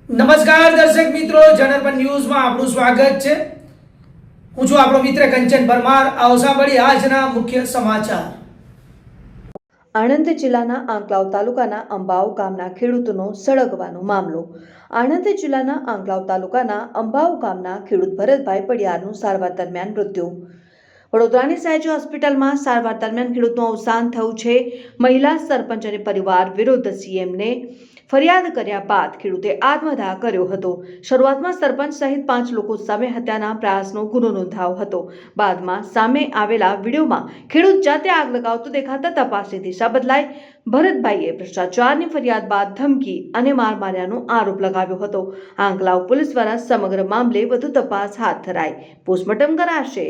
નમસ્કાર દર્શક મિત્રો, જનરપન ન્યૂઝમાં આપનું સ્વાગત છે। હું છું આપણો મિત્ર કંચન પરમાર। આવો સાંભળીએ આજના મુખ્ય સમાચાર। આણંદ જિલ્લાના આંકલાવ તાલુકાના અંબાવ ગામના ખેડૂતનો સળગવાનો મામલો। આણંદ જિલ્લાના આંકલાવ તાલુકાના અંબાવ ગામના ખેડૂત ભરતભાઈ પડિયારનું સારવાર દરમિયાન મૃત્યુ। વડોદરાની સહેજ હોસ્પિટલમાં સારવાર દરમિયાન ખેડૂતનું અવસાન થયું છે। મહિલા સરપંચ અને પરિવાર વિરુદ્ધ સીએમને ફરિયાદ કર્યા બાદ ખેડૂતે આત્મદાહ કર્યો હતો। શરૂઆતમાં સરપંચ સહિત 5 લોકો સામે હત્યાના પ્રયાસનો ગુનો નોંધાયો હતો। બાદમાં સામે આવેલા વિડીયોમાં ખેડૂત જાતે આગ લગાવતો દેખાતા તપાસની દિશા બદલાઈ। ભરતભાઈએ ભ્રષ્ટાચારની ફરિયાદ બાદ ધમકી અને માર માર્યાનો આરોપ લગાવ્યો હતો। આંકલાવ પોલીસ દ્વારા સમગ્ર મામલે વધુ તપાસ હાથ ધરાઈ પોસ્ટમોર્ટમ કરાશે।